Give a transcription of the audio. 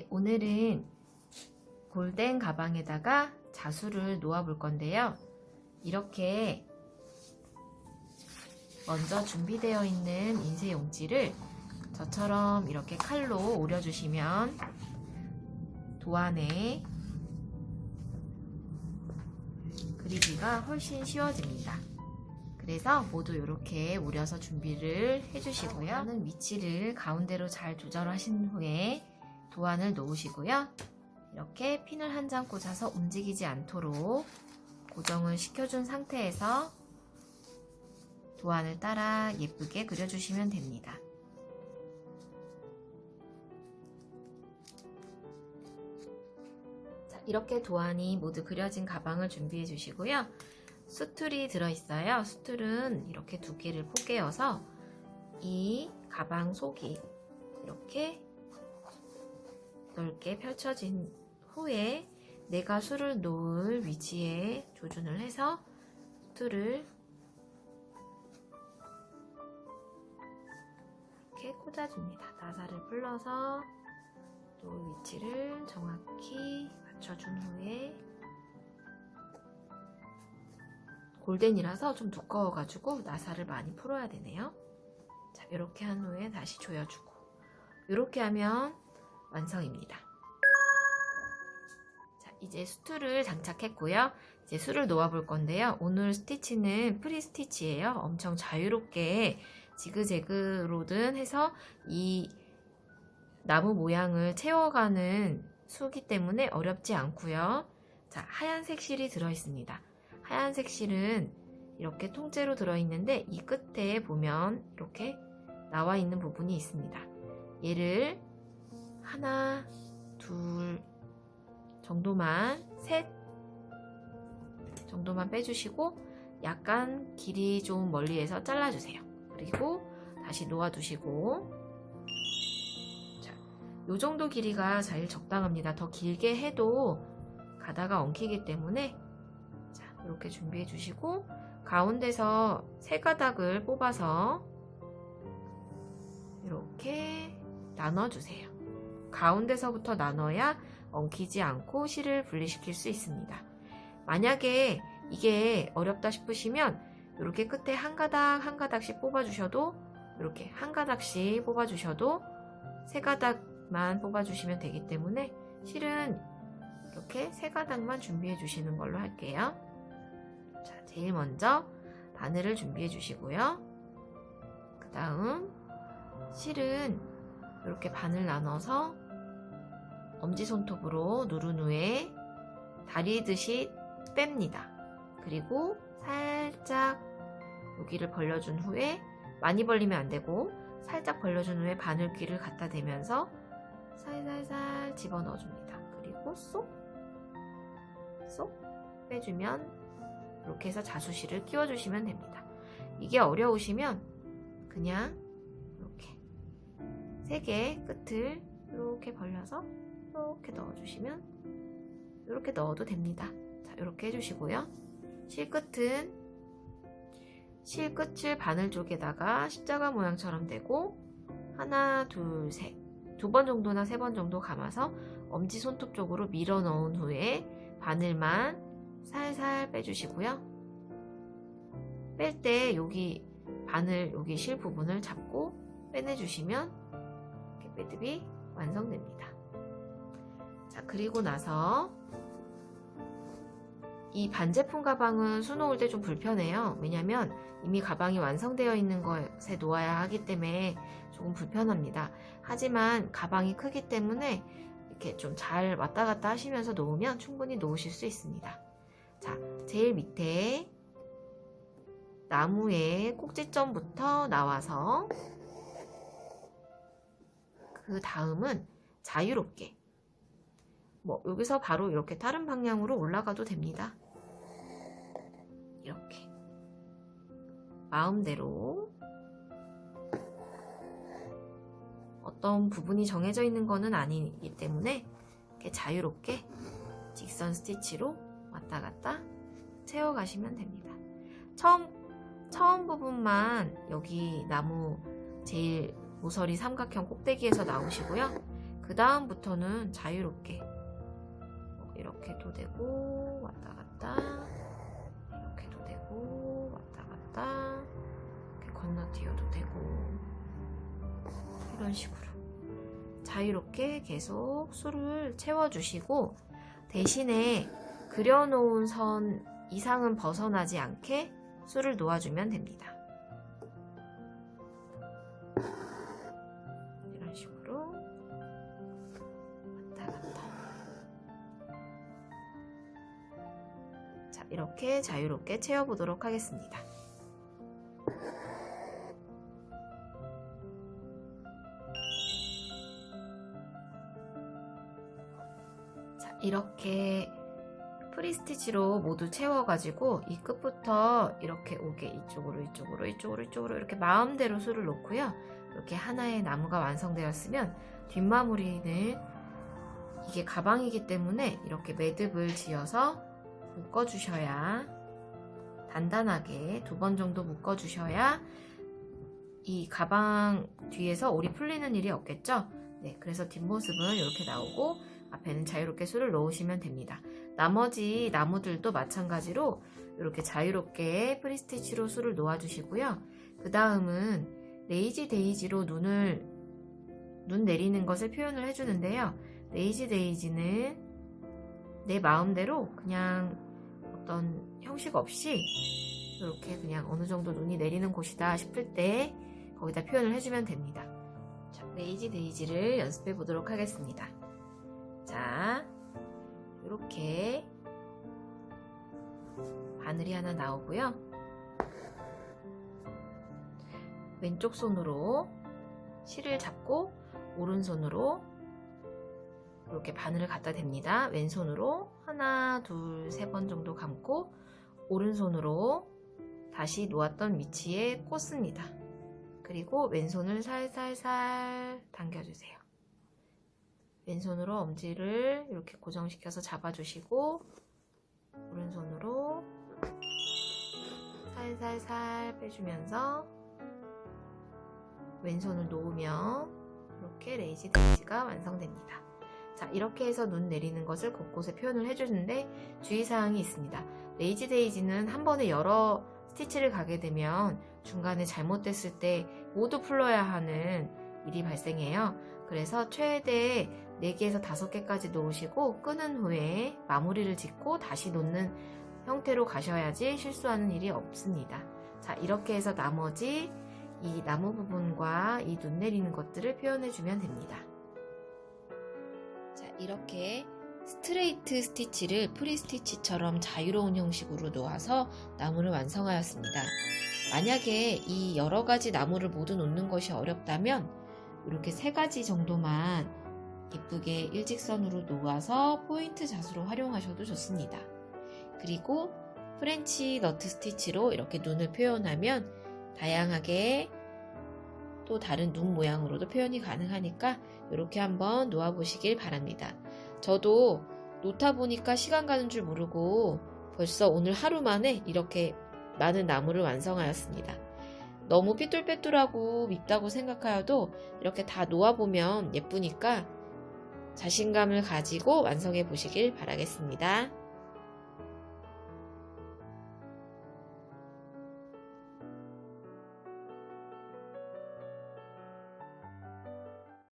네, 오늘은 골덴 가방에다가 자수를 놓아 볼 건데요. 이렇게 먼저 준비되어 있는 인쇄 용지를 저처럼 이렇게 칼로 오려주시면 도안에 그리기가 훨씬 쉬워집니다. 그래서 모두 이렇게 오려서 준비를 해주시고요. 하는 위치를 가운데로 잘 조절하신 후에 도안을 놓으시고요. 이렇게 핀을 한 장 꽂아서 움직이지 않도록 고정을 시켜준 상태에서 도안을 따라 예쁘게 그려주시면 됩니다. 자, 이렇게 도안이 모두 그려진 가방을 준비해 주시고요. 수틀이 들어있어요. 수틀은 이렇게 두 개를 포개어서 이 가방 속이 이렇게 넓게 펼쳐진 후에 내가 술을 놓을 위치에 조준을 해서 수틀을 이렇게 꽂아줍니다. 나사를 풀러서 놓을 위치를 정확히 맞춰준 후에 골덴이라서 좀 두꺼워가지고 나사를 많이 풀어야 되네요. 자, 이렇게 한 후에 다시 조여주고 이렇게 하면 완성입니다. 자, 이제 수틀을 장착했고요. 이제 술을 놓아 볼 건데요. 오늘 스티치는 프리 스티치예요. 엄청 자유롭게 지그재그로든 해서 이 나무 모양을 채워가는 수기 때문에 어렵지 않고요. 자, 하얀색 실이 들어있습니다. 하얀색 실은 이렇게 통째로 들어있는데 이 끝에 보면 이렇게 나와 있는 부분이 있습니다. 얘를 하나, 둘 정도만, 셋 정도만 빼주시고 약간 길이 좀 멀리에서 잘라주세요. 그리고 다시 놓아두시고, 자, 요 정도 길이가 제일 적당합니다. 더 길게 해도 가다가 엉키기 때문에 자, 이렇게 준비해 주시고 가운데서 세 가닥을 뽑아서 이렇게 나눠주세요. 가운데서부터 나눠야 엉키지 않고 실을 분리시킬 수 있습니다. 만약에 이게 어렵다 싶으시면 이렇게 끝에 한 가닥 한 가닥씩 뽑아주셔도, 이렇게 한 가닥씩 뽑아주셔도 세 가닥만 뽑아주시면 되기 때문에 실은 이렇게 세 가닥만 준비해 주시는 걸로 할게요. 자, 제일 먼저 바늘을 준비해 주시고요. 그 다음 실은 이렇게 반을 나눠서 엄지손톱으로 누른 후에 다리듯이 뺍니다. 그리고 살짝 여기를 벌려준 후에, 많이 벌리면 안 되고 살짝 벌려준 후에 바늘귀를 갖다 대면서 살살살 집어넣어 줍니다. 그리고 쏙 빼주면 이렇게 해서 자수실을 끼워주시면 됩니다. 이게 어려우시면 그냥 이렇게 세 개의 끝을 이렇게 벌려서 이렇게 넣어주시면 이렇게 넣어도 됩니다. 자, 이렇게 해주시고요. 실끝을 바늘 쪽에다가 십자가 모양처럼 대고 하나, 둘, 셋, 두 번 정도나 세 번 정도 감아서 엄지손톱 쪽으로 밀어 넣은 후에 바늘만 살살 빼주시고요. 뺄 때 여기 바늘, 여기 실 부분을 잡고 빼내주시면 이렇게 매듭이 완성됩니다. 자, 그리고 나서 이 반제품 가방은 수놓을 때 좀 불편해요. 왜냐면 이미 가방이 완성되어 있는 것에 놓아야 하기 때문에 조금 불편합니다. 하지만 가방이 크기 때문에 이렇게 좀 잘 왔다 갔다 하시면서 놓으면 충분히 놓으실 수 있습니다. 자, 제일 밑에 나무의 꼭지점부터 나와서 그 다음은 자유롭게 여기서 바로 이렇게 다른 방향으로 올라가도 됩니다. 이렇게 마음대로 어떤 부분이 정해져 있는 거는 아니기 때문에 이렇게 자유롭게 직선 스티치로 왔다 갔다 채워가시면 됩니다. 처음 부분만 여기 나무 제일 모서리 삼각형 꼭대기에서 나오시고요. 그 다음부터는 자유롭게 이렇게도 되고 왔다 갔다, 이렇게도 되고 왔다 갔다, 이렇게 건너뛰어도 되고, 이런 식으로 자유롭게 계속 수를 채워주시고, 대신에 그려놓은 선 이상은 벗어나지 않게 수를 놓아주면 됩니다. 이런 식으로 왔다 갔다. 자, 이렇게 자유롭게 채워보도록 하겠습니다. 자, 이렇게 프리스티치로 모두 채워가지고 이 끝부터 이렇게 오게 이쪽으로 이렇게 마음대로 수를 놓고요. 이렇게 하나의 나무가 완성되었으면 뒷마무리는 이게 가방이기 때문에 이렇게 매듭을 지어서 묶어주셔야, 단단하게 2번 정도 묶어주셔야 이 가방 뒤에서 올이 풀리는 일이 없겠죠? 네, 그래서 뒷모습은 이렇게 나오고 앞에는 자유롭게 수를 넣으시면 됩니다. 나머지 나무들도 마찬가지로 이렇게 자유롭게 프리스티치로 수를 놓아주시고요. 그 다음은 레이지 데이지로 눈 내리는 것을 표현을 해주는데요. 레이지 데이지는 내 마음대로 그냥 어떤 형식 없이 이렇게 그냥 어느 정도 눈이 내리는 곳이다 싶을 때 거기다 표현을 해주면 됩니다. 자, 레이지 데이지를 연습해 보도록 하겠습니다. 자, 이렇게 바늘이 하나 나오고요. 왼쪽 손으로 실을 잡고 오른손으로 이렇게 바늘을 갖다 댑니다. 왼손으로 하나, 둘, 3번 정도 감고 오른손으로 다시 놓았던 위치에 꽂습니다. 그리고 왼손을 살살살 당겨주세요. 왼손으로 엄지를 이렇게 고정시켜서 잡아주시고 오른손으로 살살살 빼주면서 왼손을 놓으면 이렇게 레이지 데이지가 완성됩니다. 자, 이렇게 해서 눈 내리는 것을 곳곳에 표현을 해주는데 주의사항이 있습니다. 레이지 데이지는 한 번에 여러 스티치를 가게 되면 중간에 잘못됐을 때 모두 풀러야 하는 일이 발생해요. 그래서 최대 4개에서 5개까지 놓으시고 끄는 후에 마무리를 짓고 다시 놓는 형태로 가셔야지 실수하는 일이 없습니다. 자, 이렇게 해서 나머지 이 나무 부분과 이 눈 내리는 것들을 표현해주면 됩니다. 자, 이렇게 스트레이트 스티치를 프리스티치처럼 자유로운 형식으로 놓아서 나무를 완성하였습니다. 만약에 이 여러 가지 나무를 모두 놓는 것이 어렵다면 이렇게 3가지 정도만 예쁘게 일직선으로 놓아서 포인트 자수로 활용하셔도 좋습니다. 그리고 프렌치 너트 스티치로 이렇게 눈을 표현하면 다양하게 또 다른 눈 모양으로도 표현이 가능하니까 이렇게 한번 놓아보시길 바랍니다. 저도 놓다 보니까 시간 가는 줄 모르고 벌써 오늘 하루 만에 이렇게 많은 나무를 완성하였습니다. 너무 삐뚤빼뚤하고 밉다고 생각하여도 이렇게 다 놓아보면 예쁘니까 자신감을 가지고 완성해 보시길 바라겠습니다.